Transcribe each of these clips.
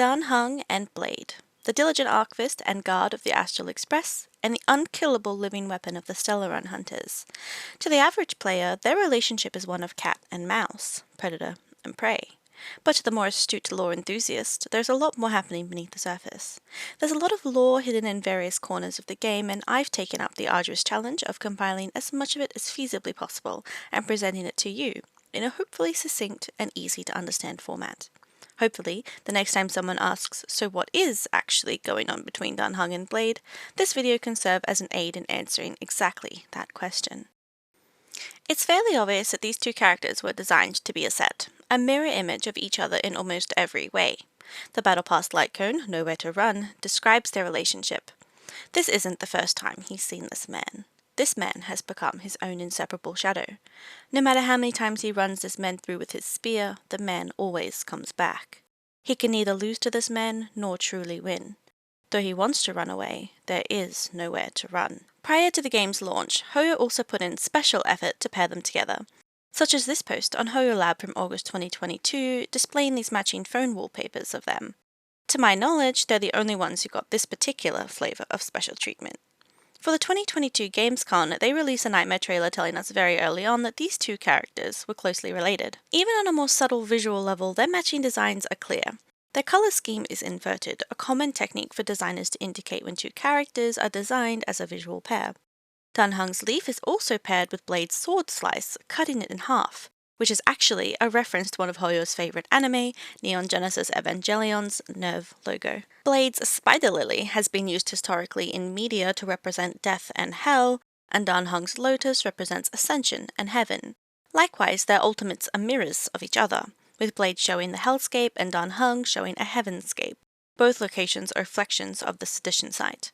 Dan Heng and Blade, the diligent archivist and guard of the Astral Express, and the unkillable living weapon of the Stellaron Hunters. To the average player, their relationship is one of cat and mouse, predator and prey. But to the more astute lore enthusiast, there's a lot more happening beneath the surface. There's a lot of lore hidden in various corners of the game, and I've taken up the arduous challenge of compiling as much of it as feasibly possible and presenting it to you in a hopefully succinct and easy to understand format. Hopefully, the next time someone asks, so what is actually going on between Dan Heng and Blade, this video can serve as an aid in answering exactly that question. It's fairly obvious that these two characters were designed to be a set, a mirror image of each other in almost every way. The Battle Pass light cone, Nowhere to Run, describes their relationship. This isn't the first time he's seen this man. This man has become his own inseparable shadow. No matter how many times he runs this man through with his spear, the man always comes back. He can neither lose to this man nor truly win. Though he wants to run away, there is nowhere to run. Prior to the game's launch, Hoyo also put in special effort to pair them together, such as this post on Hoyo Lab from August 2022 displaying these matching phone wallpapers of them. To my knowledge, they're the only ones who got this particular flavour of special treatment. For the 2022 Gamescom, they released a Nightmare trailer telling us very early on that these two characters were closely related. Even on a more subtle visual level, their matching designs are clear. Their colour scheme is inverted, a common technique for designers to indicate when two characters are designed as a visual pair. Dan Heng's leaf is also paired with Blade's sword slice, cutting it in half, which is actually a reference to one of Hoyo's favourite anime, Neon Genesis Evangelion's NERV logo. Blade's Spiderlily has been used historically in media to represent death and hell, and Dan Heng's lotus represents ascension and heaven. Likewise, their ultimates are mirrors of each other, with Blade showing the hellscape and Dan Heng showing a heavenscape. Both locations are reflections of the Sedition site.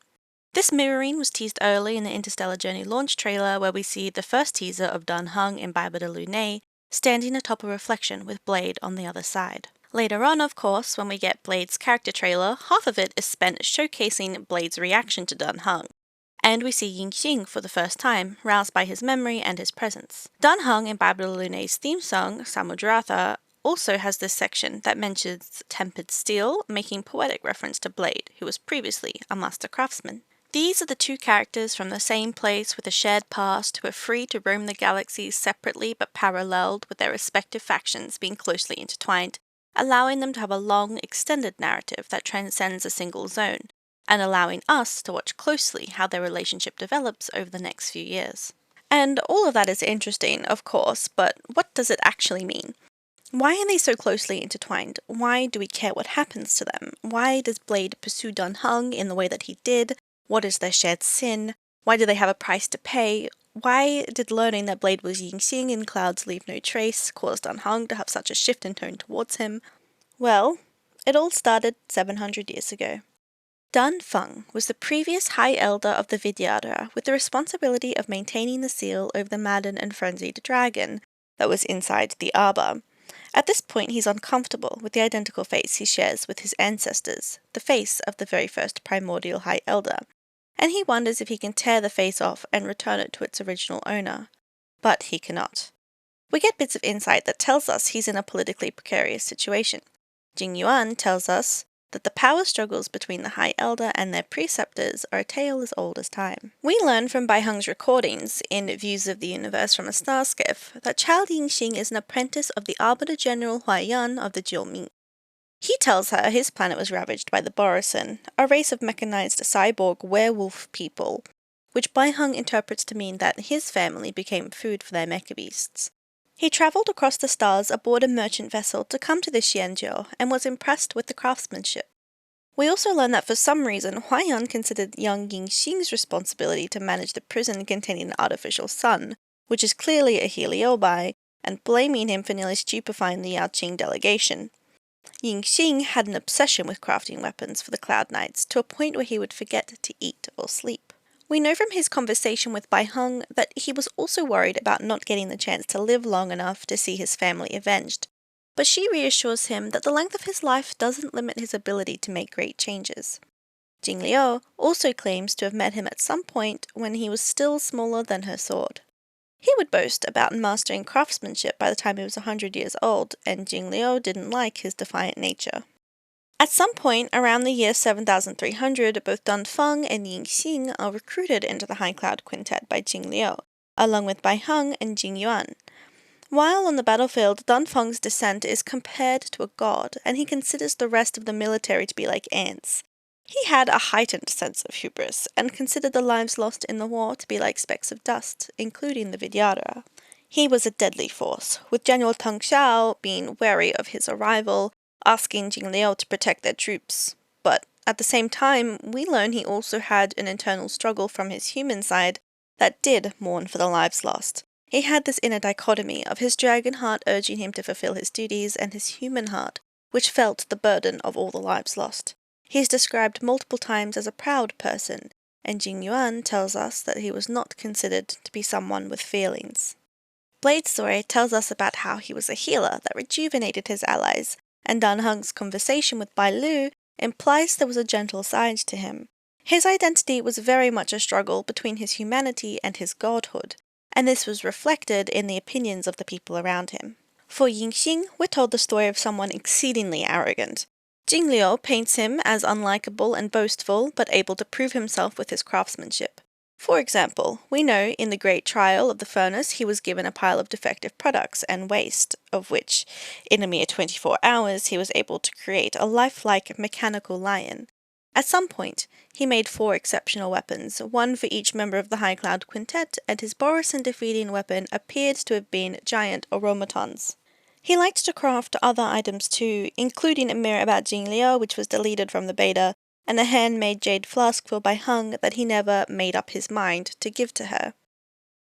This mirroring was teased early in the Interstellar Journey launch trailer, where we see the first teaser of Dan Heng in Bible de Lune standing atop a reflection with Blade on the other side. Later on, of course, when we get Blade's character trailer, half of it is spent showcasing Blade's reaction to Dan Heng, and we see Xing for the first time, roused by his memory and his presence. Dan Heng in Bible de Lune's theme song, Samudratha, also has this section that mentions tempered steel, making poetic reference to Blade, who was previously a master craftsman. These are the two characters from the same place with a shared past who are free to roam the galaxies separately but paralleled, with their respective factions being closely intertwined, allowing them to have a long, extended narrative that transcends a single zone, and allowing us to watch closely how their relationship develops over the next few years. And all of that is interesting, of course, but what does it actually mean? Why are they so closely intertwined? Why do we care what happens to them? Why does Blade pursue Dan Heng in the way that he did? What is their shared sin? Why do they have a price to pay? Why did learning that Blade was Xing in Clouds Leave No Trace cause Dan Heng to have such a shift in tone towards him? Well, it all started 700 years ago. Dan Feng was the previous High Elder of the Vidyadhara with the responsibility of maintaining the seal over the maddened and frenzied dragon that was inside the arbor. At this point, he's uncomfortable with the identical face he shares with his ancestors, the face of the very first primordial High Elder, and he wonders if he can tear the face off and return it to its original owner. But he cannot. We get bits of insight that tells us he's in a politically precarious situation. Jing Yuan tells us that the power struggles between the High Elder and their preceptors are a tale as old as time. We learn from Baiheng's recordings, in Views of the Universe from a Star Skiff, that Child Xing is an apprentice of the Arbiter General Huaiyan of the Jiuming. He tells her his planet was ravaged by the Borosin, a race of mechanized cyborg werewolf people, which Baiheng interprets to mean that his family became food for their mecha beasts. He travelled across the stars aboard a merchant vessel to come to the Xianzhou and was impressed with the craftsmanship. We also learn that for some reason Huaiyan considered young Xing's responsibility to manage the prison containing an artificial sun, which is clearly a heliobi, and blaming him for nearly stupefying the Yaoqing delegation. Xing had an obsession with crafting weapons for the Cloud Knights to a point where he would forget to eat or sleep. We know from his conversation with Baiheng that he was also worried about not getting the chance to live long enough to see his family avenged, but she reassures him that the length of his life doesn't limit his ability to make great changes. Jing Liu also claims to have met him at some point when he was still smaller than her sword. He would boast about mastering craftsmanship by the time he was 100 years old, and Jing Liu didn't like his defiant nature. At some point around the year 7300, both Dan Feng and Xing are recruited into the High Cloud Quintet by Jing Liu, along with Baiheng and Jing Yuan. While on the battlefield, Dan Feng's descent is compared to a god, and he considers the rest of the military to be like ants. He had a heightened sense of hubris, and considered the lives lost in the war to be like specks of dust, including the Vidyadhara. He was a deadly force, with General Teng Xiao being wary of his arrival, asking Jing Liu to protect their troops. But at the same time, we learn he also had an internal struggle from his human side that did mourn for the lives lost. He had this inner dichotomy of his dragon heart urging him to fulfill his duties and his human heart, which felt the burden of all the lives lost. He is described multiple times as a proud person, and Jing Yuan tells us that he was not considered to be someone with feelings. Blade's story tells us about how he was a healer that rejuvenated his allies, and Dan Heng's conversation with Bai Lu implies there was a gentle side to him. His identity was very much a struggle between his humanity and his godhood, and this was reflected in the opinions of the people around him. For Xing, we're told the story of someone exceedingly arrogant. Jing Liu paints him as unlikable and boastful, but able to prove himself with his craftsmanship. For example, we know in the Great Trial of the Furnace he was given a pile of defective products and waste, of which, in a mere 24 hours, he was able to create a lifelike mechanical lion. At some point, he made 4 exceptional weapons, one for each member of the High Cloud Quintet, and his Boris-defeating weapon appeared to have been giant automatons. He liked to craft other items too, including a mirror about Jing Liu, which was deleted from the beta, and a handmade jade flask for Baiheng that he never made up his mind to give to her.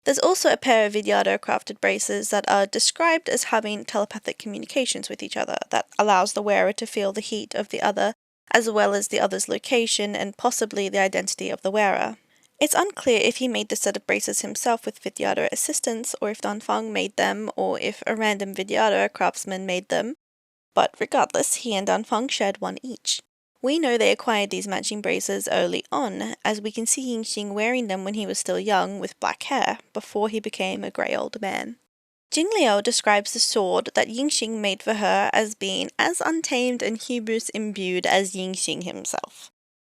There's also a pair of Vidyadhara-crafted braces that are described as having telepathic communications with each other that allows the wearer to feel the heat of the other, as well as the other's location and possibly the identity of the wearer. It's unclear if he made the set of braces himself with Vidyadhara assistants, or if Dan Feng made them, or if a random Vidyadhara craftsman made them, but regardless, he and Dan Feng shared one each. We know they acquired these matching braces early on, as we can see Xing wearing them when he was still young with black hair, before he became a grey old man. Jing Liu describes the sword that Xing made for her as being as untamed and hubris-imbued as Xing himself.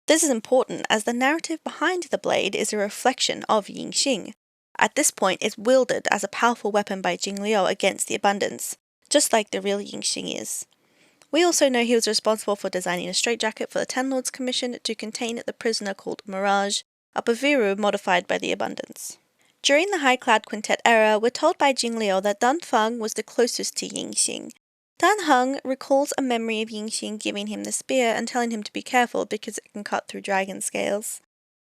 This is important as the narrative behind the blade is a reflection of Xing. At this point, it's wielded as a powerful weapon by Jing Liu against the abundance, just like the real Xing is. We also know he was responsible for designing a straitjacket for the Ten Lords Commission to contain the prisoner called Mirage, a Paviru modified by the Abundance. During the High Cloud Quintet era, we're told by Jing Liu that Dan Feng was the closest to Xing. Dan Heng recalls a memory of Xing giving him the spear and telling him to be careful because it can cut through dragon scales.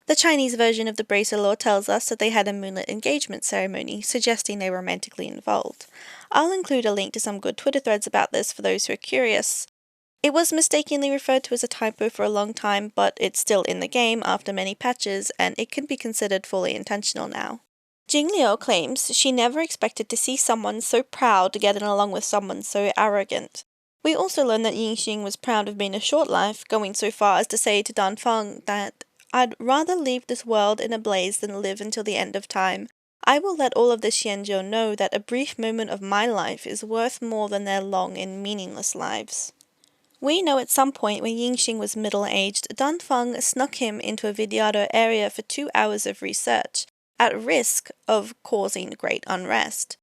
The Chinese version of the bracer lore tells us that they had a moonlit engagement ceremony, suggesting they were romantically involved. I'll include a link to some good Twitter threads about this for those who are curious. It was mistakenly referred to as a typo for a long time, but it's still in the game after many patches, and it can be considered fully intentional now. Jing Liu claims she never expected to see someone so proud getting along with someone so arrogant. We also learn that Xing was proud of being a short life, going so far as to say to Dan Feng that, "I'd rather leave this world in a blaze than live until the end of time. I will let all of the Xianzhou know that a brief moment of my life is worth more than their long and meaningless lives." We know at some point when Xing was middle-aged, Dan Feng snuck him into a Vidyadhara area for 2 hours of research, at risk of causing great unrest.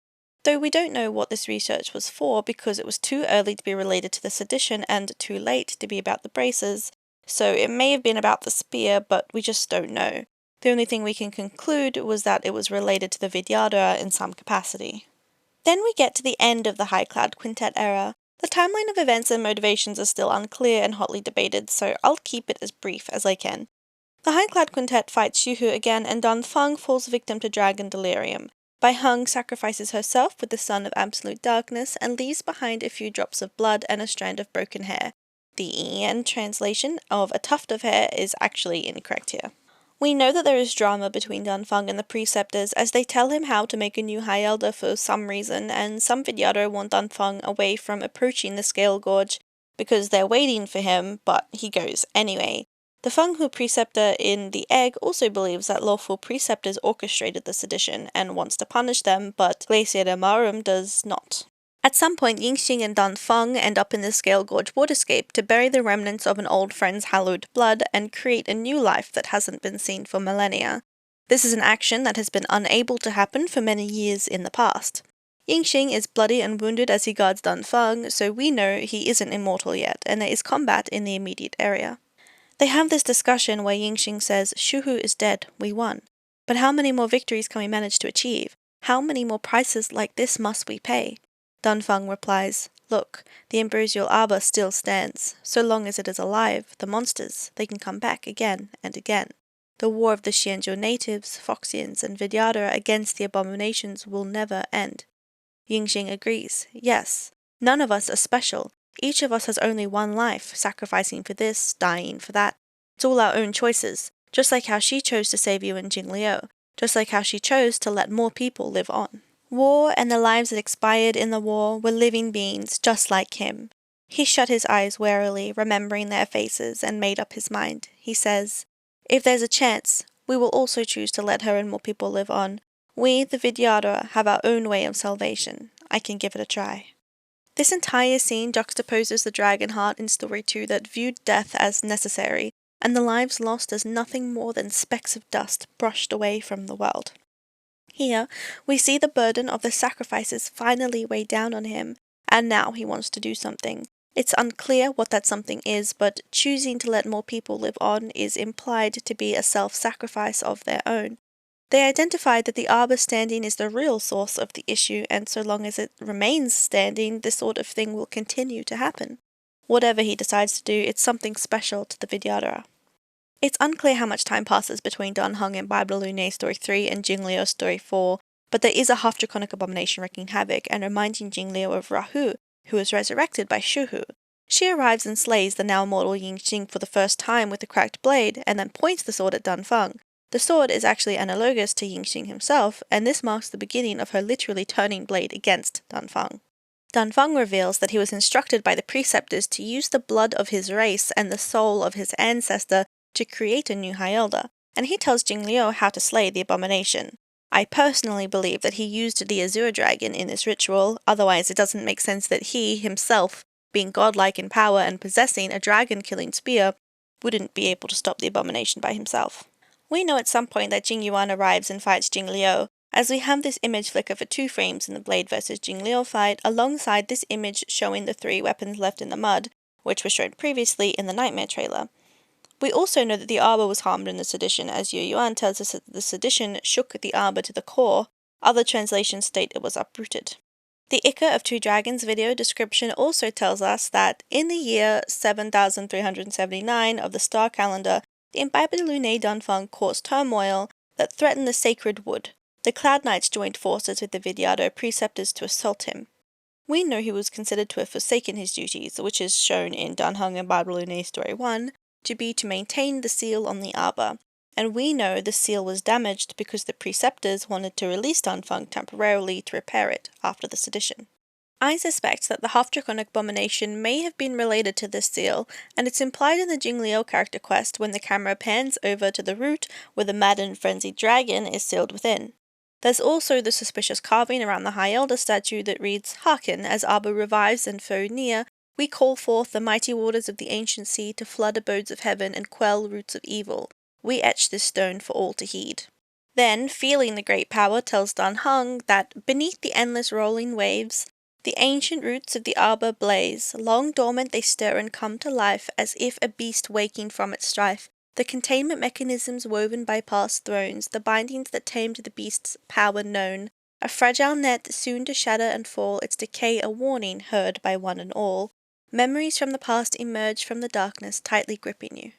Though we don't know what this research was for because it was too early to be related to the sedition and too late to be about the braces, so it may have been about the spear, but we just don't know. The only thing we can conclude was that it was related to the Vidyadhara in some capacity. Then we get to the end of the High Cloud Quintet era. The timeline of events and motivations are still unclear and hotly debated, so I'll keep it as brief as I can. The High Cloud Quintet fights Shuhu again, and Dan Feng falls victim to dragon delirium. Baiheng sacrifices herself with the Son of Absolute Darkness and leaves behind a few drops of blood and a strand of broken hair. The EN translation of a tuft of hair is actually incorrect here. We know that there is drama between Dan Feng and the Preceptors as they tell him how to make a new High Elder for some reason, and some Vidyadhara want Dan Feng away from approaching the Scale Gorge because they're waiting for him, but he goes anyway. The Fenghu Preceptor in the Egg also believes that lawful Preceptors orchestrated the sedition and wants to punish them, but Glacier de Marum does not. At some point, Xing and Dan Feng end up in the Scale Gorge waterscape to bury the remnants of an old friend's hallowed blood and create a new life that hasn't been seen for millennia. This is an action that has been unable to happen for many years in the past. Xing is bloody and wounded as he guards Dan Feng, so we know he isn't immortal yet, and there is combat in the immediate area. They have this discussion where Xing says, "Shuhu is dead, we won. But how many more victories can we manage to achieve? How many more prices like this must we pay?" Dan Feng replies, "Look, the ambrosial arbor still stands. So long as it is alive, the monsters, they can come back again and again. The war of the Xianzhou natives, Foxians, and Vidyadhara against the abominations will never end." Xing agrees. "Yes, none of us are special. Each of us has only one life, sacrificing for this, dying for that. It's all our own choices, just like how she chose to save you in Jingliu, just like how she chose to let more people live on." War and the lives that expired in the war were living beings just like him. He shut his eyes warily, remembering their faces, and made up his mind. He says, "If there's a chance, we will also choose to let her and more people live on. We, the Vidyadhara, have our own way of salvation. I can give it a try." This entire scene juxtaposes the dragon heart in Story 2 that viewed death as necessary, and the lives lost as nothing more than specks of dust brushed away from the world. Here, we see the burden of the sacrifices finally weigh down on him, and now he wants to do something. It's unclear what that something is, but choosing to let more people live on is implied to be a self-sacrifice of their own. They identified that the arbor standing is the real source of the issue, and so long as it remains standing, this sort of thing will continue to happen. Whatever he decides to do, it's something special to the Vidyadhara. It's unclear how much time passes between Dan Heng and Blade Story 3 and Jingliu Story 4, but there is a half-draconic abomination wreaking havoc and reminding Jingliu of Rahu, who is resurrected by Shuhu. She arrives and slays the now-mortal Xing for the first time with a cracked blade, and then points the sword at Dan Feng. The sword is actually analogous to Xing himself, and this marks the beginning of her literally turning blade against Dan Feng. Dan Feng reveals that he was instructed by the preceptors to use the blood of his race and the soul of his ancestor to create a new High Elder, and he tells Jingliu how to slay the abomination. I personally believe that he used the Azure Dragon in this ritual, otherwise it doesn't make sense that he, himself, being godlike in power and possessing a dragon-killing spear, wouldn't be able to stop the abomination by himself. We know at some point that Jing Yuan arrives and fights Jingliu, as we have this image flicker for 2 frames in the Blade vs Jingliu fight, alongside this image showing the 3 weapons left in the mud, which was shown previously in the Nightmare trailer. We also know that the arbor was harmed in the sedition, as Yu Yuan tells us that the sedition shook the arbor to the core. Other translations state it was uprooted. The Ica of 2 Dragons video description also tells us that in the year 7379 of the star calendar, the imbibed Lunae Dan Feng caused turmoil that threatened the sacred wood. The Cloud Knights joined forces with the Vidyadhara preceptors to assault him. We know he was considered to have forsaken his duties, which is shown in Dan Heng and Blade Story 1, to be to maintain the seal on the arbor, and we know the seal was damaged because the preceptors wanted to release Dan Feng temporarily to repair it after the sedition. I suspect that the half-draconic abomination may have been related to this seal, and it's implied in the Jingliu character quest when the camera pans over to the root where the mad and frenzied dragon is sealed within. There's also the suspicious carving around the High Elder statue that reads, "Hearken, as Arbor revives and foe near, we call forth the mighty waters of the ancient sea to flood abodes of heaven and quell roots of evil. We etch this stone for all to heed." Then, feeling the great power, tells Dan Heng that beneath the endless rolling waves, the ancient roots of the arbor blaze. Long dormant they stir and come to life as if a beast waking from its strife. The containment mechanisms woven by past thrones, the bindings that tamed the beast's power known. A fragile net soon to shatter and fall, its decay a warning heard by one and all. Memories from the past emerge from the darkness, tightly gripping you.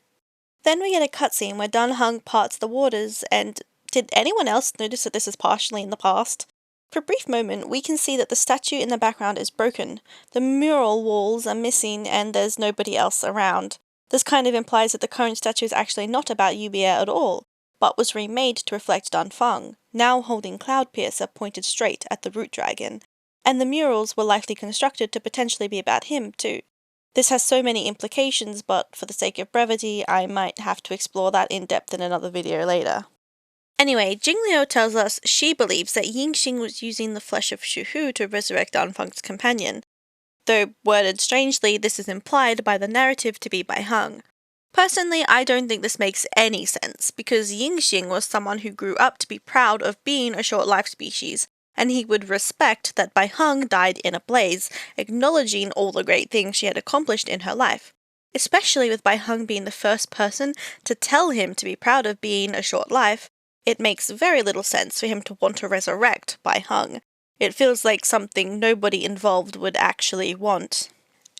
Then we get a cutscene where Dan Heng parts the waters, and did anyone else notice that this is partially in the past? For a brief moment, we can see that the statue in the background is broken. The mural walls are missing, and there's nobody else around. This kind of implies that the current statue is actually not about Yubia at all, but was remade to reflect Dan Feng, now holding Cloudpiercer pointed straight at the root dragon. And the murals were likely constructed to potentially be about him, too. This has so many implications, but for the sake of brevity, I might have to explore that in depth in another video later. Anyway, Jingliu tells us she believes that Xing was using the flesh of Shuhu to resurrect Danfeng's companion, though worded strangely, this is implied by the narrative to be Baiheng. Personally, I don't think this makes any sense, because Xing was someone who grew up to be proud of being a short-life species, and he would respect that Baiheng died in a blaze, acknowledging all the great things she had accomplished in her life, especially with Baiheng being the first person to tell him to be proud of being a short life. It makes very little sense for him to want to resurrect Baiheng. It feels like something nobody involved would actually want.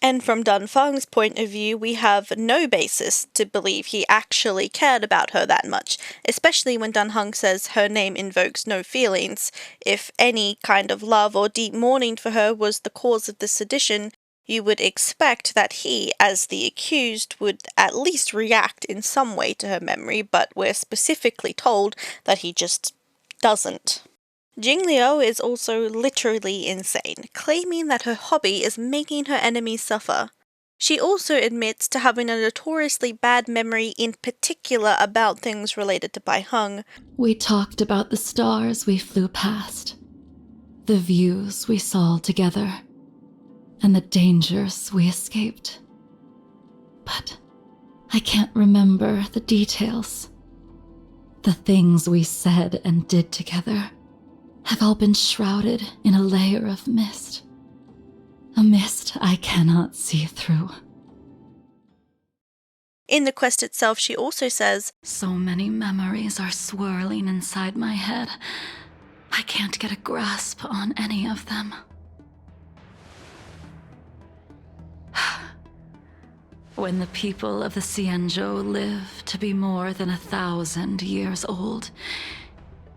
And from Danfeng's point of view, we have no basis to believe he actually cared about her that much, especially when Dan Heng says her name invokes no feelings. If any kind of love or deep mourning for her was the cause of the sedition, you would expect that he, as the accused, would at least react in some way to her memory, but we're specifically told that he just doesn't. Jingliu is also literally insane, claiming that her hobby is making her enemies suffer. She also admits to having a notoriously bad memory, in particular about things related to Baiheng. We talked about the stars we flew past, the views we saw together, and the dangers we escaped. But I can't remember the details. The things we said and did together have all been shrouded in a layer of mist. A mist I cannot see through. In the quest itself, she also says, "So many memories are swirling inside my head. I can't get a grasp on any of them." When the people of the Xianzhou live to be more than 1,000 years old,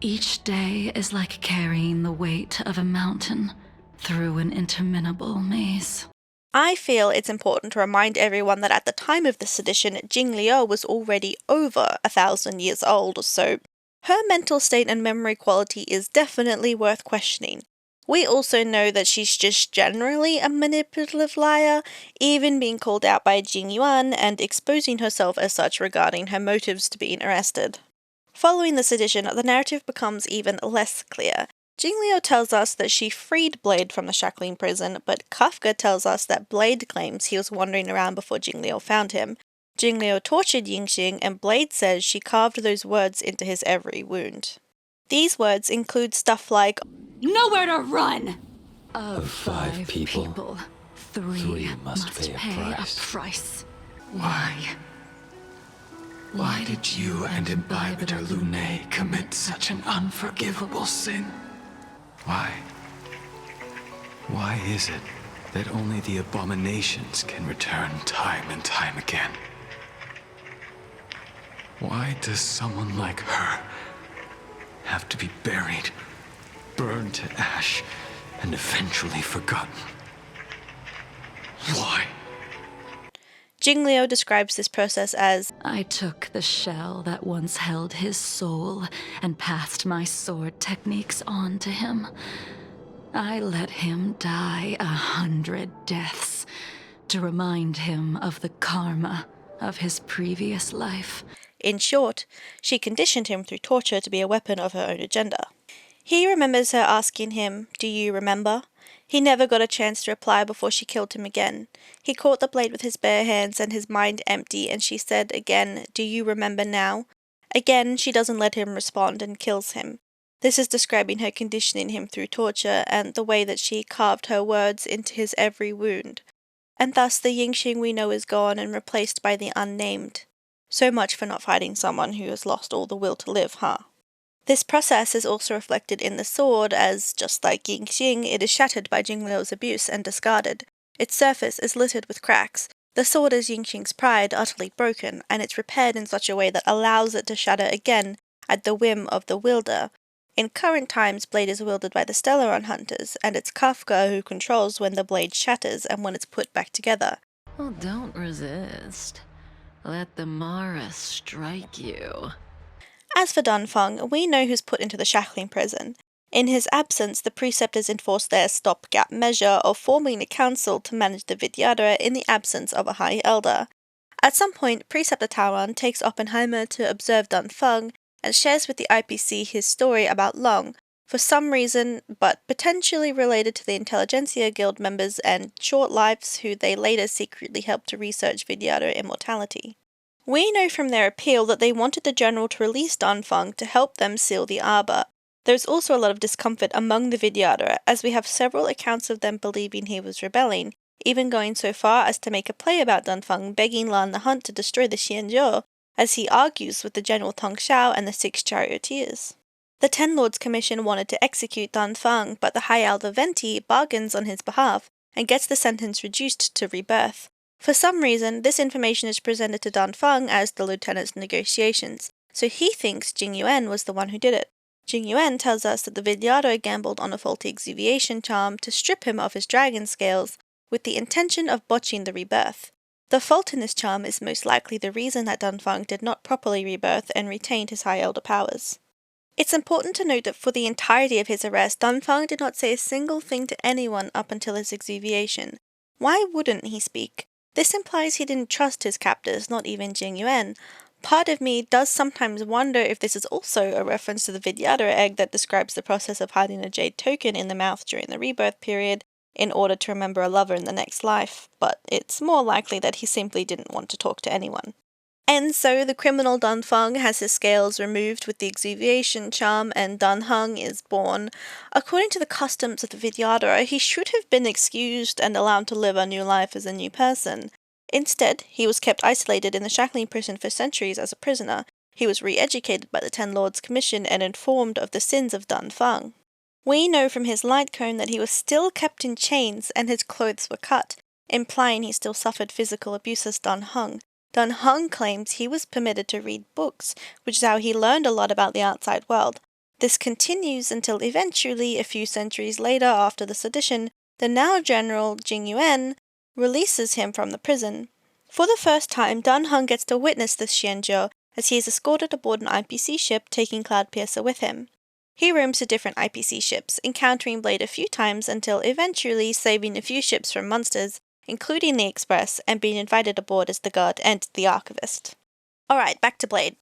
each day is like carrying the weight of a mountain through an interminable maze. I feel it's important to remind everyone that at the time of the sedition, Jingliu was already over 1,000 years old, so her mental state and memory quality is definitely worth questioning. We also know that she's just generally a manipulative liar, even being called out by Jing Yuan and exposing herself as such regarding her motives to being arrested. Following the sedition, the narrative becomes even less clear. Jingliu tells us that she freed Blade from the shackling prison, but Kafka tells us that Blade claims he was wandering around before Jingliu found him. Jingliu tortured Xing, and Blade says she carved those words into his every wound. These words include stuff like, "Nowhere to run!" Of 5 people, 3 must pay a price. Why? Why did you and Imbibitor Lune commit such an unforgivable sin? Why? Why is it that only the abominations can return time and time again? Why does someone like her have to be buried, burned to ash, and eventually forgotten? Why? Jingliu describes this process as, I took the shell that once held his soul and passed my sword techniques on to him. I let him die 100 deaths to remind him of the karma of his previous life. In short, she conditioned him through torture to be a weapon of her own agenda. He remembers her asking him, "Do you remember?" He never got a chance to reply before she killed him again. He caught the blade with his bare hands and his mind empty, and she said again, "Do you remember now?" Again, she doesn't let him respond and kills him. This is describing her conditioning him through torture and the way that she carved her words into his every wound. And thus the Yingxing we know is gone and replaced by the unnamed. So much for not fighting someone who has lost all the will to live, huh? This process is also reflected in the sword as, just like Xing, it is shattered by Jingliu's abuse and discarded. Its surface is littered with cracks. The sword is Yingxing's pride, utterly broken, and it's repaired in such a way that allows it to shatter again at the whim of the wielder. In current times, Blade is wielded by the Stellaron Hunters, and it's Kafka who controls when the blade shatters and when it's put back together. Well, don't resist. Let the Mara strike you. As for Danfeng, we know who's put into the shackling prison. In his absence, the preceptors enforce their stopgap measure of forming a council to manage the Vidyadhara in the absence of a High Elder. At some point, Preceptor Taran takes Oppenheimer to observe Danfeng, and shares with the IPC his story about Long, for some reason, but potentially related to the Intelligentsia Guild members and short lives who they later secretly helped to research Vidyadhara immortality. We know from their appeal that they wanted the general to release Dan Feng to help them seal the arbor. There's also a lot of discomfort among the Vidyadhara, as we have several accounts of them believing he was rebelling, even going so far as to make a play about Dan Feng begging Lan the Hunt to destroy the Xianzhou, as he argues with the General Tong Xiao and the 6 charioteers. The Ten Lords Commission wanted to execute Dan Feng, but the High Elder Venti bargains on his behalf and gets the sentence reduced to rebirth. For some reason, this information is presented to Dan Feng as the lieutenant's negotiations, so he thinks Jing Yuan was the one who did it. Jing Yuan tells us that the Vidyadhara gambled on a faulty exuviation charm to strip him of his dragon scales, with the intention of botching the rebirth. The fault in this charm is most likely the reason that Dan Feng did not properly rebirth and retained his High Elder powers. It's important to note that for the entirety of his arrest, Dan Feng did not say a single thing to anyone up until his exuviation. Why wouldn't he speak? This implies he didn't trust his captors, not even Jing Yuan. Part of me does sometimes wonder if this is also a reference to the Vidyadhara egg that describes the process of hiding a jade token in the mouth during the rebirth period in order to remember a lover in the next life, but it's more likely that he simply didn't want to talk to anyone. And so the criminal Dan Feng has his scales removed with the exuviation charm and Dan Heng is born. According to the customs of the Vidyadhara, he should have been excused and allowed to live a new life as a new person. Instead, he was kept isolated in the shackling prison for centuries as a prisoner. He was re-educated by the Ten Lords Commission and informed of the sins of Dan Feng. We know from his light cone that he was still kept in chains and his clothes were cut, implying he still suffered physical abuse as Dan Heng. Dan Heng claims he was permitted to read books, which is how he learned a lot about the outside world. This continues until eventually, a few centuries later after the sedition, the now General Jing Yuan releases him from the prison. For the first time, Dan Heng gets to witness this Xianzhou, as he is escorted aboard an IPC ship taking Cloudpiercer with him. He roams to different IPC ships, encountering Blade a few times until eventually saving a few ships from monsters, including the Express, and being invited aboard as the guard and the archivist. Alright, back to Blade.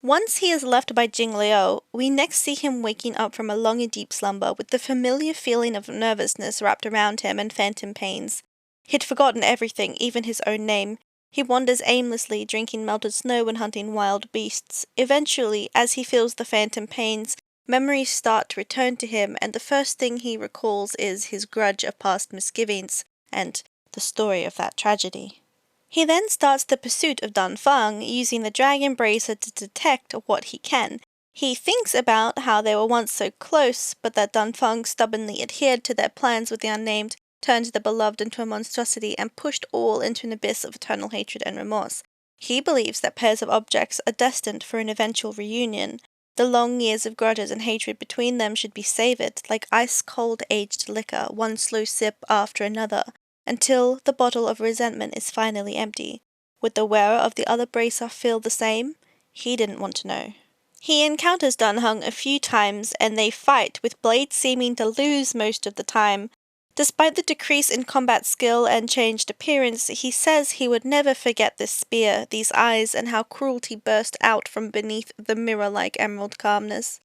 Once he is left by Jing Liu, we next see him waking up from a long and deep slumber with the familiar feeling of nervousness wrapped around him and phantom pains. He'd forgotten everything, even his own name. He wanders aimlessly, drinking melted snow and hunting wild beasts. Eventually, as he feels the phantom pains, memories start to return to him, and the first thing he recalls is his grudge of past misgivings, and the story of that tragedy. He then starts the pursuit of Dan Feng, using the dragon bracer to detect what he can. He thinks about how they were once so close, but that Dan Feng stubbornly adhered to their plans with the Unnamed, turned the beloved into a monstrosity, and pushed all into an abyss of eternal hatred and remorse. He believes that pairs of objects are destined for an eventual reunion. The long years of grudges and hatred between them should be savoured, like ice-cold aged liquor, one slow sip after another, until the bottle of resentment is finally empty. Would the wearer of the other bracer feel the same? He didn't want to know. He encounters Dan Heng a few times, and they fight, with Blade seeming to lose most of the time. Despite the decrease in combat skill and changed appearance, he says he would never forget this spear, these eyes, and how cruelty burst out from beneath the mirror-like emerald calmness.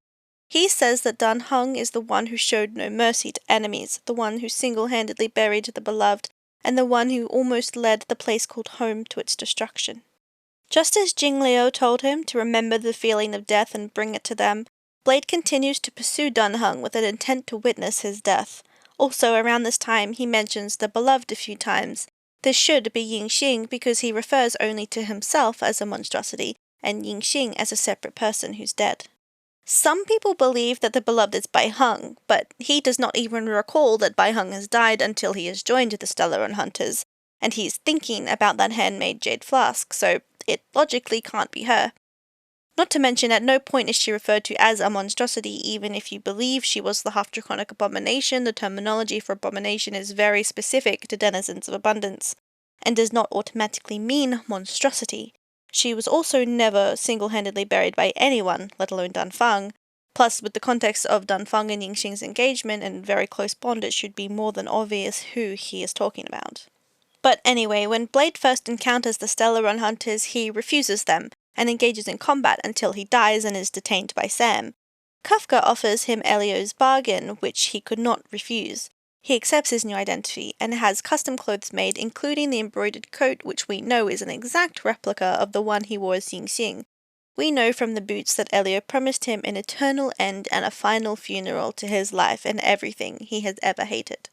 He says that Dan Heng is the one who showed no mercy to enemies, the one who single-handedly buried the beloved, and the one who almost led the place called home to its destruction. Just as Jing Liu told him to remember the feeling of death and bring it to them, Blade continues to pursue Dan Heng with an intent to witness his death. Also, around this time, he mentions the beloved a few times. This should be Xing because he refers only to himself as a monstrosity, and Xing as a separate person who's dead. Some people believe that the beloved is Baiheng, but he does not even recall that Baiheng has died until he has joined the Stellaron Hunters, and he's thinking about that handmade jade flask, so it logically can't be her. Not to mention, at no point is she referred to as a monstrosity, even if you believe she was the half-draconic abomination. The terminology for abomination is very specific to denizens of abundance, and does not automatically mean monstrosity. She was also never single-handedly buried by anyone, let alone Dan Feng. Plus, with the context of Dan Feng and Xing's engagement and very close bond, it should be more than obvious who he is talking about. But anyway, when Blade first encounters the Stellaron Hunters, he refuses them, and engages in combat until he dies and is detained by Sam. Kafka offers him Elio's bargain, which he could not refuse. He accepts his new identity and has custom clothes made, including the embroidered coat, which we know is an exact replica of the one he wore as Xing. We know from the boots that Elio promised him an eternal end and a final funeral to his life and everything he has ever hated.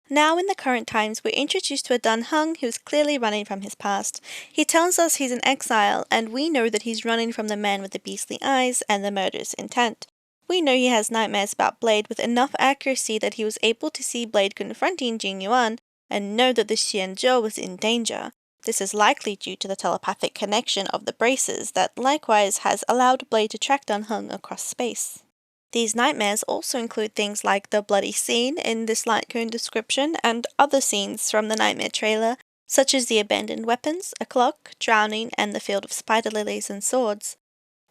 Now in the current times, we're introduced to a Dan Heng who's clearly running from his past. He tells us he's an exile, and we know that he's running from the man with the beastly eyes and the murderous intent. We know he has nightmares about Blade with enough accuracy that he was able to see Blade confronting Jing Yuan and know that the Xianzhou was in danger. This is likely due to the telepathic connection of the braces that likewise has allowed Blade to track Dan Heng across space. These nightmares also include things like the bloody scene in this light cone description and other scenes from the Nightmare trailer, such as the abandoned weapons, a clock, drowning, and the field of spider lilies and swords.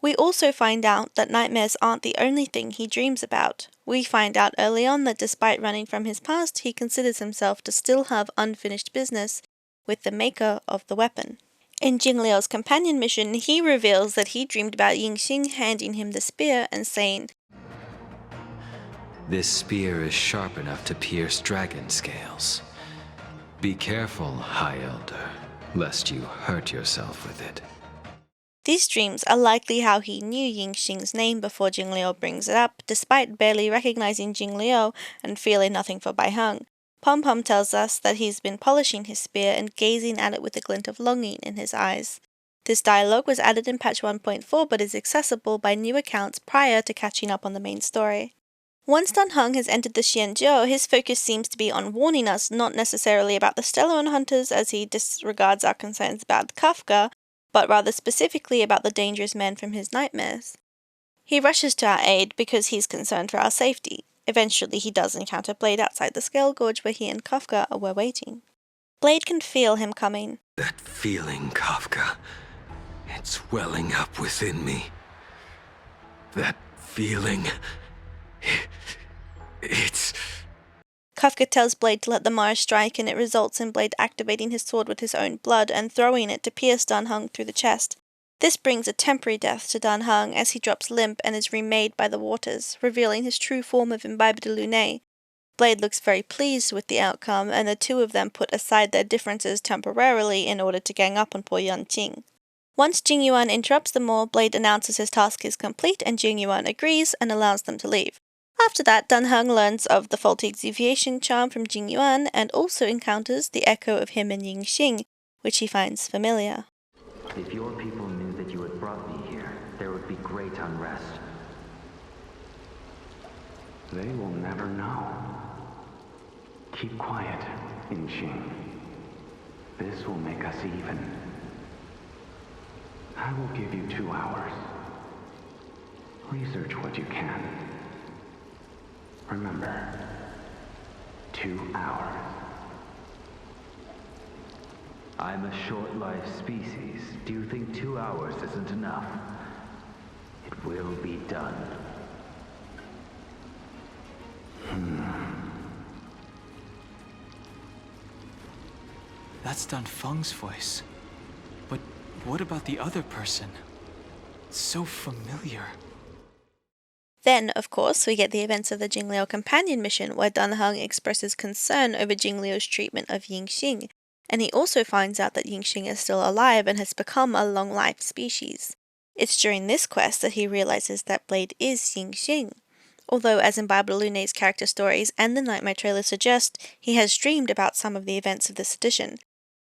We also find out that nightmares aren't the only thing he dreams about. We find out early on that despite running from his past, he considers himself to still have unfinished business with the maker of the weapon. In Jingliu's companion mission, he reveals that he dreamed about Xing handing him the spear and saying, This spear is sharp enough to pierce dragon scales. Be careful, High Elder, lest you hurt yourself with it. These dreams are likely how he knew Xing's name before Jingliu brings it up, despite barely recognizing Jingliu and feeling nothing for Baiheng. Pom Pom tells us that he's been polishing his spear and gazing at it with a glint of longing in his eyes. This dialogue was added in patch 1.4 but is accessible by new accounts prior to catching up on the main story. Once Dan Heng has entered the Xianzhou, his focus seems to be on warning us not necessarily about the Stellaron Hunters as he disregards our concerns about Kafka, but rather specifically about the dangerous men from his nightmares. He rushes to our aid because he's concerned for our safety. Eventually he does encounter Blade outside the Scale Gorge where he and Kafka were waiting. Blade can feel him coming. That feeling, Kafka, it's welling up within me. That feeling, it's... Kafka tells Blade to let the Mara strike, and it results in Blade activating his sword with his own blood and throwing it to pierce Dan Heng through the chest. This brings a temporary death to Dan Heng as he drops limp and is remade by the waters, revealing his true form of Imbibe de Lune. Blade looks very pleased with the outcome, and the two of them put aside their differences temporarily in order to gang up on Po Yanqing. Once Jing Yuan interrupts them all, Blade announces his task is complete and Jing Yuan agrees and allows them to leave. After that, Dan Heng learns of the faulty exuviation charm from Jing Yuan and also encounters the echo of him and Xing, which he finds familiar. If your people knew that you had brought me here, there would be great unrest. They will never know. Keep quiet, Xing. This will make us even. I will give you 2 hours. Research what you can. Remember, 2 hours. I'm a short-lived species. Do you think 2 hours isn't enough? It will be done. That's Dan Feng's voice. But what about the other person? It's so familiar. Then, of course, we get the events of the Jingliu companion mission where Dan Heng expresses concern over Jingliu's treatment of Xing, and he also finds out that Xing is still alive and has become a long-lived species. It's during this quest that he realizes that Blade is Xing. Although, as in Barbara Lune's character stories and the Nightmare trailer suggest, he has dreamed about some of the events of this edition.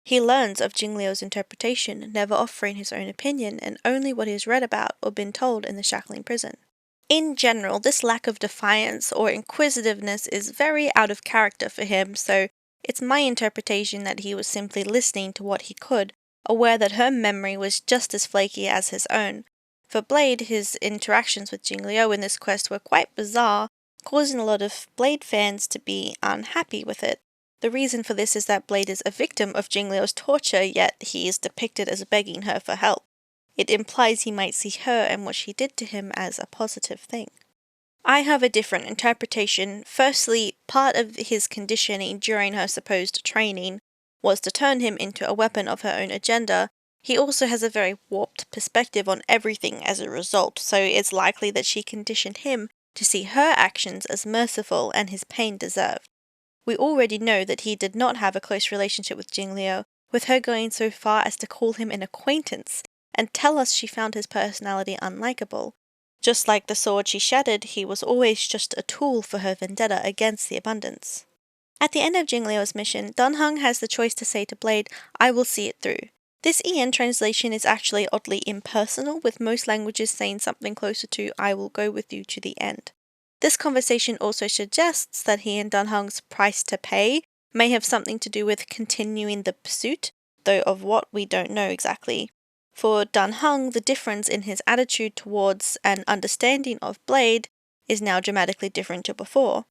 He learns of Jingliu's interpretation, never offering his own opinion and only what he has read about or been told in the shackling prison. In general, this lack of defiance or inquisitiveness is very out of character for him, so it's my interpretation that he was simply listening to what he could, aware that her memory was just as flaky as his own. For Blade, his interactions with Jingliu in this quest were quite bizarre, causing a lot of Blade fans to be unhappy with it. The reason for this is that Blade is a victim of Jingliu's torture, yet he is depicted as begging her for help. It implies he might see her and what she did to him as a positive thing. I have a different interpretation. Firstly, part of his conditioning during her supposed training was to turn him into a weapon of her own agenda, He also has a very warped perspective on everything as a result, so it's likely that she conditioned him to see her actions as merciful and his pain deserved. We already know that he did not have a close relationship with Jingliu, with her going so far as to call him an acquaintance and tell us she found his personality unlikable. Just like the sword she shattered, he was always just a tool for her vendetta against the abundance. At the end of Jingliu's mission, Dan Heng has the choice to say to Blade, "I will see it through." This EN translation is actually oddly impersonal, with most languages saying something closer to "I will go with you to the end." This conversation also suggests that he and Dan Heng's price to pay may have something to do with continuing the pursuit, though of what we don't know exactly. For Dan Heng, the difference in his attitude towards and understanding of Blade is now dramatically different to before.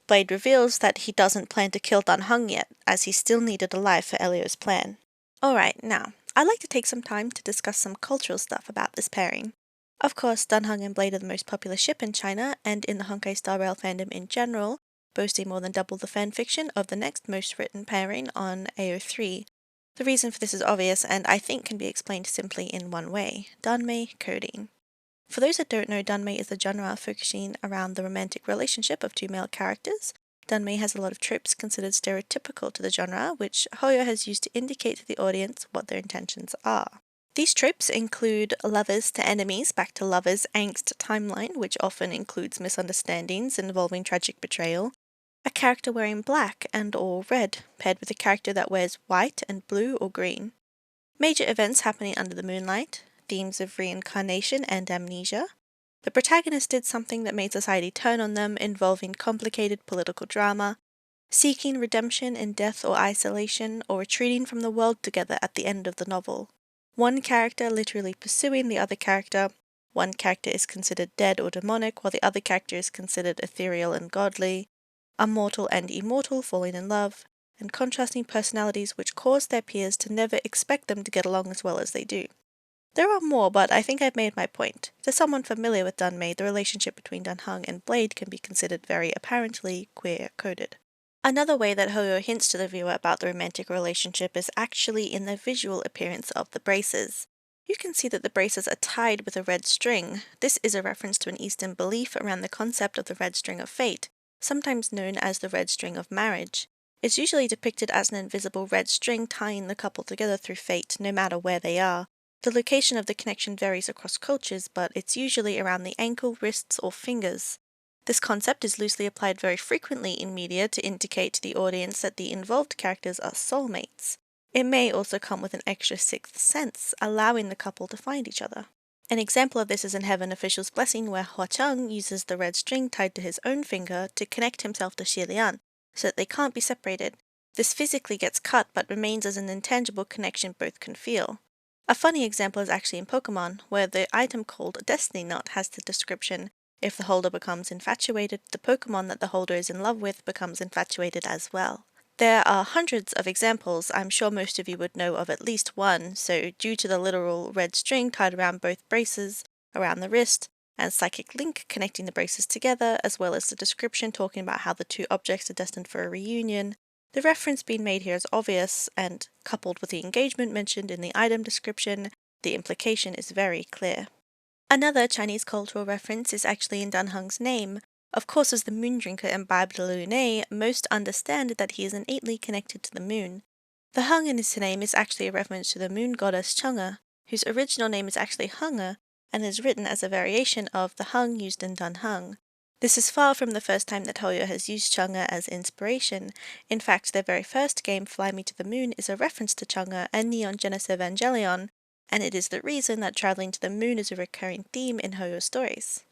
Blade reveals that he doesn't plan to kill Dan Heng yet, as he's still needed alive for Elio's plan. Alright, now, I'd like to take some time to discuss some cultural stuff about this pairing. Of course, Dan Heng and Blade are the most popular ship in China, and in the Honkai Star Rail fandom in general, boasting more than double the fanfiction of the next most written pairing on AO3. The reason for this is obvious, and I think can be explained simply in one way: Danmei Coding. For those that don't know, Danmei is a genre focusing around the romantic relationship of two male characters. Danmei has a lot of tropes considered stereotypical to the genre, which Hoyo has used to indicate to the audience what their intentions are. These tropes include lovers to enemies back to lovers angst timeline, which often includes misunderstandings involving tragic betrayal, a character wearing black and or red, paired with a character that wears white and blue or green, major events happening under the moonlight, themes of reincarnation and amnesia. The protagonist did something that made society turn on them, involving complicated political drama, seeking redemption in death or isolation, or retreating from the world together at the end of the novel. One character literally pursuing the other character, one character is considered dead or demonic, while the other character is considered ethereal and godly, a mortal and immortal falling in love, and contrasting personalities which cause their peers to never expect them to get along as well as they do. There are more, but I think I've made my point. To someone familiar with Danmei, the relationship between Dan Heng and Blade can be considered very apparently queer-coded. Another way that Hoyo hints to the viewer about the romantic relationship is actually in the visual appearance of the braces. You can see that the braces are tied with a red string. This is a reference to an Eastern belief around the concept of the red string of fate, sometimes known as the red string of marriage. It's usually depicted as an invisible red string tying the couple together through fate, no matter where they are. The location of the connection varies across cultures, but it's usually around the ankle, wrists, or fingers. This concept is loosely applied very frequently in media to indicate to the audience that the involved characters are soulmates. It may also come with an extra sixth sense, allowing the couple to find each other. An example of this is in Heaven Official's Blessing, where Hua Cheng uses the red string tied to his own finger to connect himself to Xi Lian, so that they can't be separated. This physically gets cut, but remains as an intangible connection both can feel. A funny example is actually in Pokemon, where the item called Destiny Knot has the description: if the holder becomes infatuated, the Pokemon that the holder is in love with becomes infatuated as well. There are hundreds of examples. I'm sure most of you would know of at least one, so due to the literal red string tied around both braces, around the wrist, and psychic link connecting the braces together, as well as the description talking about how the two objects are destined for a reunion, the reference being made here is obvious, and coupled with the engagement mentioned in the item description, the implication is very clear. Another Chinese cultural reference is actually in Dan Heng's name. Of course, as the moon drinker imbibed the Lune, most understand that he is innately connected to the moon. The Heng in his name is actually a reference to the moon goddess Chang'e, whose original name is actually Heng'e, and is written as a variation of the Heng used in Dan Heng. This is far from the first time that Hoyo has used Chang'e as inspiration. In fact, their very first game, Fly Me to the Moon, is a reference to Chang'e and Neon Genesis Evangelion, and it is the reason that traveling to the moon is a recurring theme in Hoyo's stories.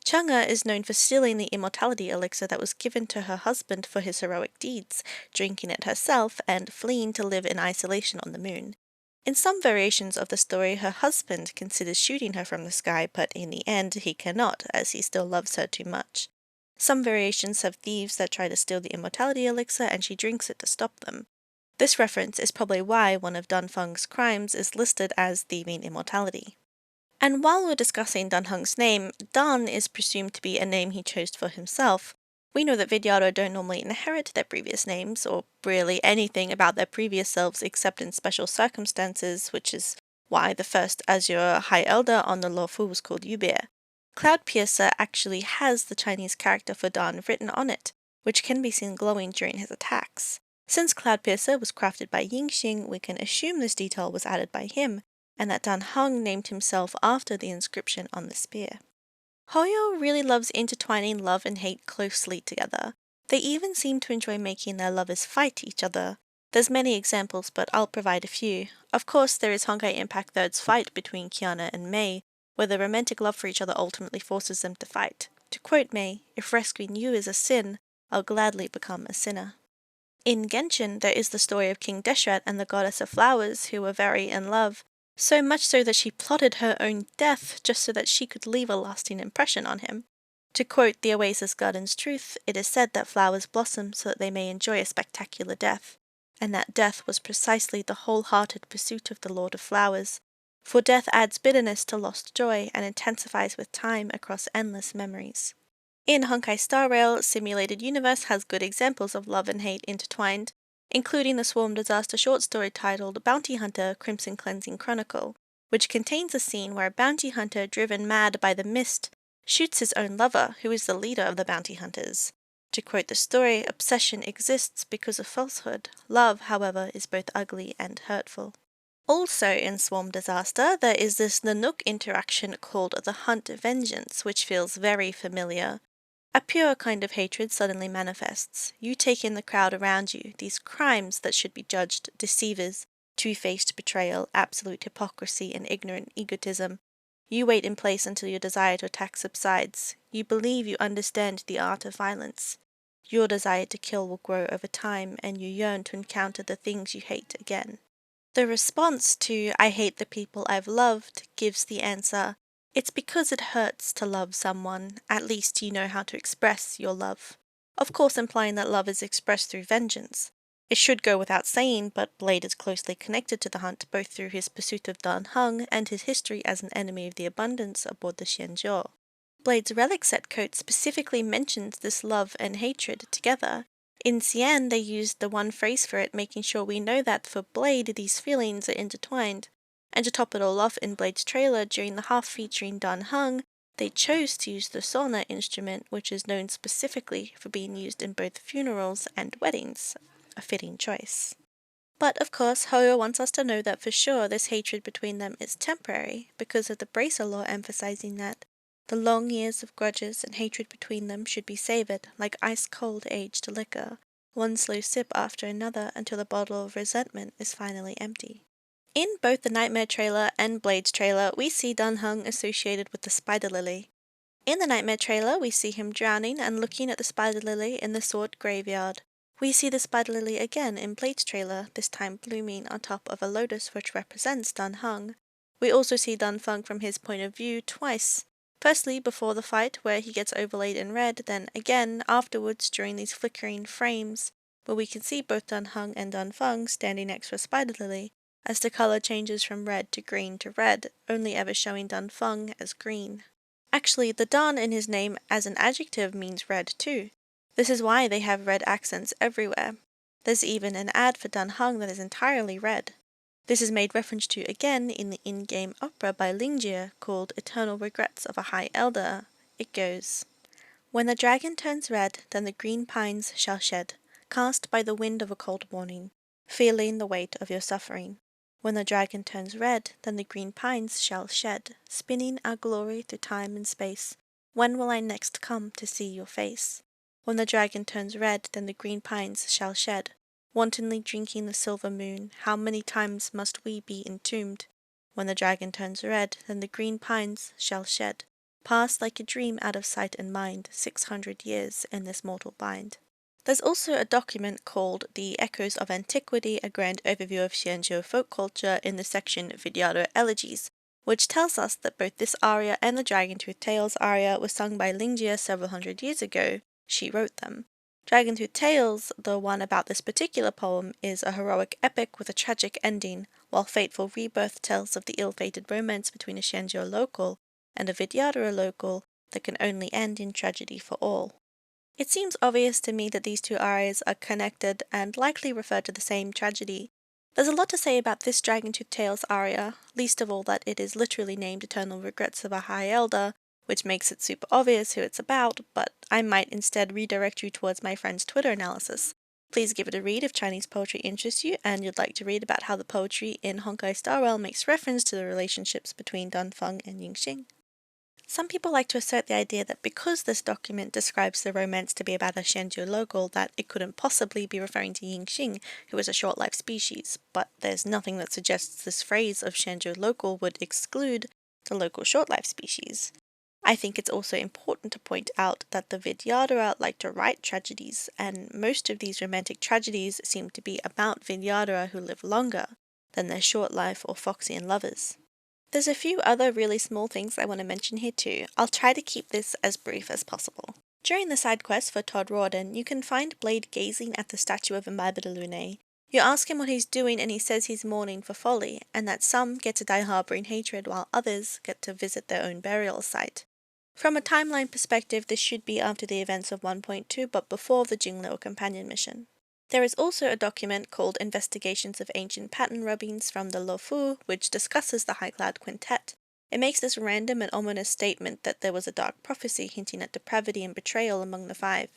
Chang'e is known for stealing the immortality elixir that was given to her husband for his heroic deeds, drinking it herself, and fleeing to live in isolation on the moon. In some variations of the story, her husband considers shooting her from the sky, but in the end he cannot, as he still loves her too much. Some variations have thieves that try to steal the immortality elixir, and she drinks it to stop them. This reference is probably why one of Dan Feng's crimes is listed as thieving immortality. And while we're discussing Dan Heng's name, Dan is presumed to be a name he chose for himself. We know that Vidyadhara don't normally inherit their previous names, or really anything about their previous selves except in special circumstances, which is why the first Azure High Elder on the Lawful was called Yubir. Cloudpiercer actually has the Chinese character for Dan written on it, which can be seen glowing during his attacks. Since Cloudpiercer was crafted by Xing, we can assume this detail was added by him, and that Dan Heng named himself after the inscription on the spear. Hoyo really loves intertwining love and hate closely together. They even seem to enjoy making their lovers fight each other. There's many examples, but I'll provide a few. Of course, there is Honkai Impact 3's fight between Kiana and Mei, where their romantic love for each other ultimately forces them to fight. To quote Mei, "If rescuing you is a sin, I'll gladly become a sinner." In Genshin, there is the story of King Deshret and the Goddess of Flowers, who were very in love, so much so that she plotted her own death just so that she could leave a lasting impression on him. To quote the Oasis Garden's truth, it is said that flowers blossom so that they may enjoy a spectacular death, and that death was precisely the wholehearted pursuit of the Lord of Flowers, for death adds bitterness to lost joy and intensifies with time across endless memories. In Honkai Star Rail, Simulated Universe has good examples of love and hate intertwined, including the Swarm Disaster short story titled Bounty Hunter Crimson Cleansing Chronicle, which contains a scene where a bounty hunter driven mad by the mist shoots his own lover, who is the leader of the bounty hunters. To quote the story, obsession exists because of falsehood. Love, however, is both ugly and hurtful. Also in Swarm Disaster, there is this Nanook interaction called the Hunt Vengeance, which feels very familiar. A pure kind of hatred suddenly manifests. You take in the crowd around you, these crimes that should be judged deceivers, two-faced betrayal, absolute hypocrisy, and ignorant egotism. You wait in place until your desire to attack subsides. You believe you understand the art of violence. Your desire to kill will grow over time, and you yearn to encounter the things you hate again. The response to "I hate the people I've loved" gives the answer, "It's because it hurts to love someone. At least you know how to express your love." Of course implying that love is expressed through vengeance. It should go without saying, but Blade is closely connected to the hunt both through his pursuit of Dan Heng and his history as an enemy of the abundance aboard the Zhenjie. Blade's relic set coat specifically mentions this love and hatred together. In Xian, they used the one phrase for it, making sure we know that for Blade these feelings are intertwined. And to top it all off, in Blade's trailer, during the half featuring Dan Heng, they chose to use the Sona instrument, which is known specifically for being used in both funerals and weddings. A fitting choice. But of course, Hoyo wants us to know that for sure this hatred between them is temporary, because of the Bracer law emphasizing that the long years of grudges and hatred between them should be savored like ice-cold aged liquor, one slow sip after another until the bottle of resentment is finally empty. In both the Nightmare trailer and Blade's trailer, we see Dan Heng associated with the Spiderlily. In the Nightmare trailer, we see him drowning and looking at the Spiderlily in the Sword Graveyard. We see the Spiderlily again in Blade's trailer, this time blooming on top of a lotus which represents Dan Heng. We also see Dan Feng from his point of view twice. Firstly, before the fight, where he gets overlaid in red, then again afterwards during these flickering frames, where we can see both Dan Heng and Dan Feng standing next to a Spiderlily, as the color changes from red to green to red, only ever showing Dan Feng as green. Actually, the Dan in his name as an adjective means red too. This is why they have red accents everywhere. There's even an ad for Dan Heng that is entirely red. This is made reference to again in the in-game opera by Xing called Eternal Regrets of a High Elder. It goes, "When the dragon turns red, then the green pines shall shed, cast by the wind of a cold morning, feeling the weight of your suffering. When the dragon turns red, then the green pines shall shed, spinning our glory through time and space. When will I next come to see your face? When the dragon turns red, then the green pines shall shed, wantonly drinking the silver moon, how many times must we be entombed? When the dragon turns red, then the green pines shall shed, pass like a dream out of sight and mind, 600 years in this mortal bind." There's also a document called The Echoes of Antiquity, a grand overview of Xianzhou folk culture in the section Vidyadhara Elegies, which tells us that both this aria and the Dragon-Tooth Tales aria were sung by Lingjie several hundred years ago. She wrote them. Dragon-Tooth Tales, the one about this particular poem, is a heroic epic with a tragic ending, while Fateful Rebirth tells of the ill-fated romance between a Xianzhou local and a Vidyadhara local that can only end in tragedy for all. It seems obvious to me that these two arias are connected and likely refer to the same tragedy. There's a lot to say about this Dragontooth Tales aria, least of all that it is literally named Eternal Regrets of a High Elder, which makes it super obvious who it's about, but I might instead redirect you towards my friend's Twitter analysis. Please give it a read if Chinese poetry interests you and you'd like to read about how the poetry in Honkai Star Rail makes reference to the relationships between Dan Feng and Xing. Some people like to assert the idea that because this document describes the romance to be about a Zhenjie local, that it couldn't possibly be referring to Xing, who is a short-lived species, but there's nothing that suggests this phrase of Zhenjie local would exclude the local short-lived species. I think it's also important to point out that the Vidyadhara like to write tragedies, and most of these romantic tragedies seem to be about Vidyadhara who live longer than their short-life or Foxian lovers. There's a few other really small things I want to mention here too. I'll try to keep this as brief as possible. During the side quest for Todd Rawdon, you can find Blade gazing at the statue of Spiderlily. You ask him what he's doing and he says he's mourning for folly, and that some get to die harboring hatred while others get to visit their own burial site. From a timeline perspective, this should be after the events of 1.2 but before the Jingliu companion mission. There is also a document called Investigations of Ancient Pattern Rubbings from the Lofu, which discusses the High Cloud Quintet. It makes this random and ominous statement that there was a dark prophecy hinting at depravity and betrayal among the five.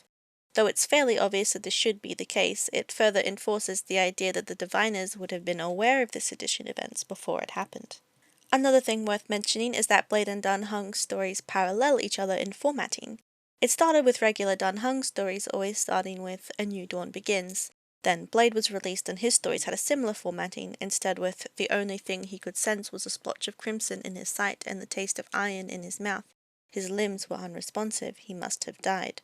Though it's fairly obvious that this should be the case, it further enforces the idea that the diviners would have been aware of the sedition events before it happened. Another thing worth mentioning is that Blade and Dan Heng's stories parallel each other in formatting. It started with regular Dan Heng stories always starting with A New Dawn Begins. Then Blade was released and his stories had a similar formatting, instead with the only thing he could sense was a splotch of crimson in his sight and the taste of iron in his mouth. His limbs were unresponsive, he must have died.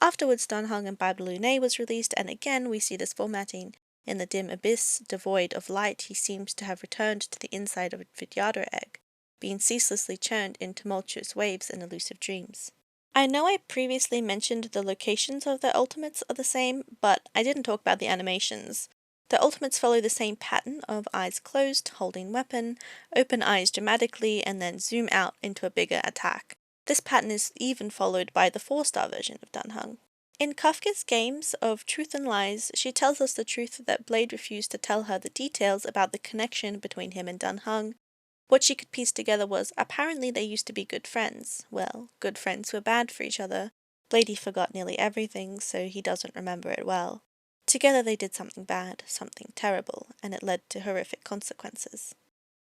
Afterwards Dan Heng and Spiderlily was released, and again we see this formatting. In the dim abyss, devoid of light, he seems to have returned to the inside of a Vidyadhara egg, being ceaselessly churned in tumultuous waves and elusive dreams. I know I previously mentioned the locations of the ultimates are the same, but I didn't talk about the animations. The ultimates follow the same pattern of eyes closed, holding weapon, open eyes dramatically, and then zoom out into a bigger attack. This pattern is even followed by the 4-star version of Dan Heng. In Kafka's games of Truth and Lies, she tells us the truth that Blade refused to tell her the details about the connection between him and Dan Heng. What she could piece together was, apparently they used to be good friends. Well, good friends were bad for each other. Blady forgot nearly everything, so he doesn't remember it well. Together they did something bad, something terrible, and it led to horrific consequences.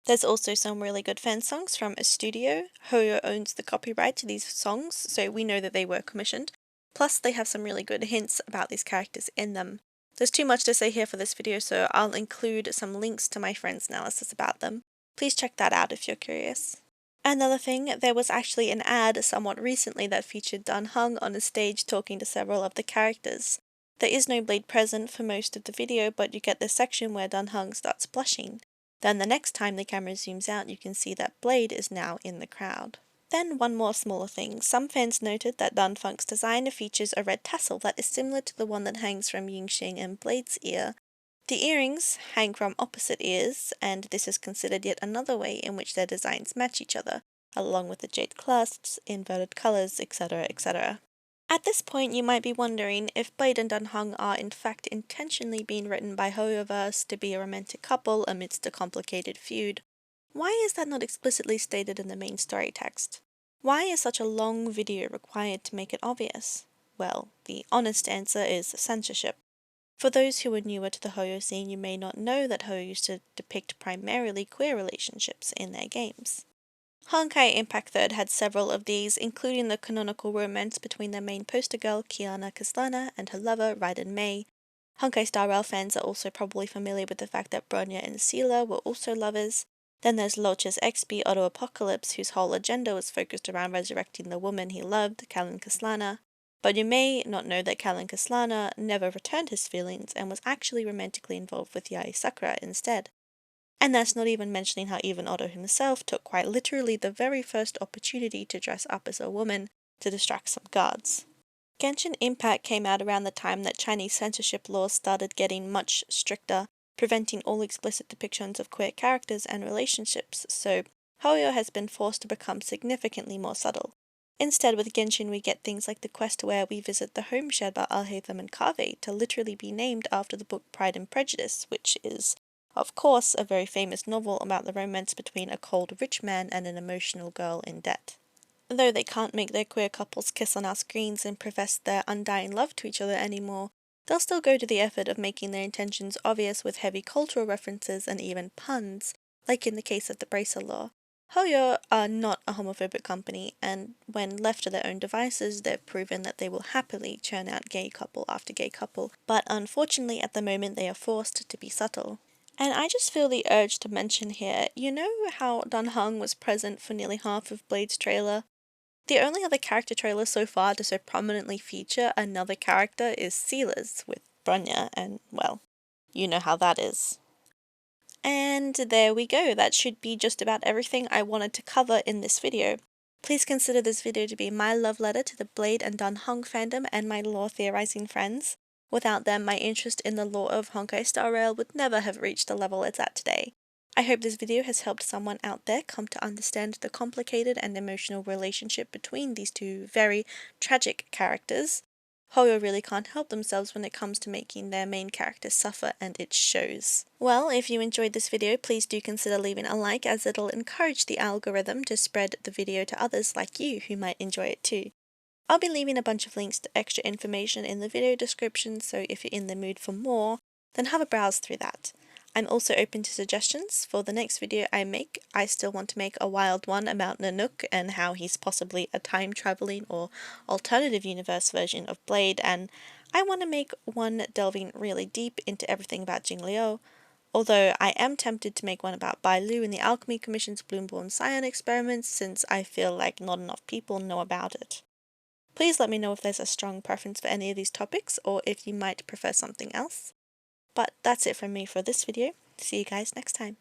There's also some really good fansongs from a studio. Hoyo owns the copyright to these songs, so we know that they were commissioned. Plus, they have some really good hints about these characters in them. There's too much to say here for this video, so I'll include some links to my friend's analysis about them. Please check that out if you're curious. Another thing, there was actually an ad somewhat recently that featured Dan Heng on a stage talking to several of the characters. There is no Blade present for most of the video, but you get this section where Dan Heng starts blushing. Then the next time the camera zooms out, you can see that Blade is now in the crowd. Then one more smaller thing. Some fans noted that Dan Feng's design features a red tassel that is similar to the one that hangs from Xing and Blade's ear. The earrings hang from opposite ears, and this is considered yet another way in which their designs match each other, along with the jade clasps, inverted colours, etc., etc. At this point, you might be wondering if Blade and Dan Heng are in fact intentionally being written by Hoyoverse to be a romantic couple amidst a complicated feud. Why is that not explicitly stated in the main story text? Why is such a long video required to make it obvious? Well, the honest answer is censorship. For those who are newer to the Hoyo scene, you may not know that Hoyo used to depict primarily queer relationships in their games. Honkai Impact 3rd had several of these, including the canonical romance between their main poster girl, Kiana Kaslana, and her lover, Raiden Mei. Honkai Star Rail fans are also probably familiar with the fact that Bronya and Sela were also lovers. Then there's Locha's XP Auto Apocalypse, whose whole agenda was focused around resurrecting the woman he loved, Kalin Kaslana. But you may not know that Kalin Kaslana never returned his feelings and was actually romantically involved with Yae Sakura instead. And that's not even mentioning how even Otto himself took quite literally the very first opportunity to dress up as a woman to distract some guards. Genshin Impact came out around the time that Chinese censorship laws started getting much stricter, preventing all explicit depictions of queer characters and relationships, so Hoyo has been forced to become significantly more subtle. Instead, with Genshin we get things like the quest where we visit the home shared by Alhaitham and Kaveh to literally be named after the book Pride and Prejudice, which is Of course, a very famous novel about the romance between a cold rich man and an emotional girl in debt. Though they can't make their queer couples kiss on our screens and profess their undying love to each other anymore, they'll still go to the effort of making their intentions obvious with heavy cultural references and even puns, like in the case of the Bracer Law. Hoyo are not a homophobic company, and when left to their own devices, they've proven that they will happily churn out gay couple after gay couple, but unfortunately at the moment they are forced to be subtle. And I just feel the urge to mention here, you know how Dan Heng was present for nearly half of Blade's trailer? The only other character trailer so far to so prominently feature another character is Seala's with Brunya, and well, you know how that is. And there we go, that should be just about everything I wanted to cover in this video. Please consider this video to be my love letter to the Blade and Dan Heng fandom and my lore theorizing friends. Without them, my interest in the lore of Honkai Star Rail would never have reached the level it's at today. I hope this video has helped someone out there come to understand the complicated and emotional relationship between these two very tragic characters. Hoyo really can't help themselves when it comes to making their main characters suffer, and it shows. Well, if you enjoyed this video, please do consider leaving a like, as it'll encourage the algorithm to spread the video to others like you who might enjoy it too. I'll be leaving a bunch of links to extra information in the video description, so if you're in the mood for more, then have a browse through that. I'm also open to suggestions for the next video I make. I still want to make a wild one about Nanook and how he's possibly a time-traveling or alternative universe version of Blade, and I want to make one delving really deep into everything about Jingliu, although I am tempted to make one about Bailu and the Alchemy Commission's Bloomborn Scion experiments, since I feel like not enough people know about it. Please let me know if there's a strong preference for any of these topics, or if you might prefer something else. But that's it from me for this video. See you guys next time.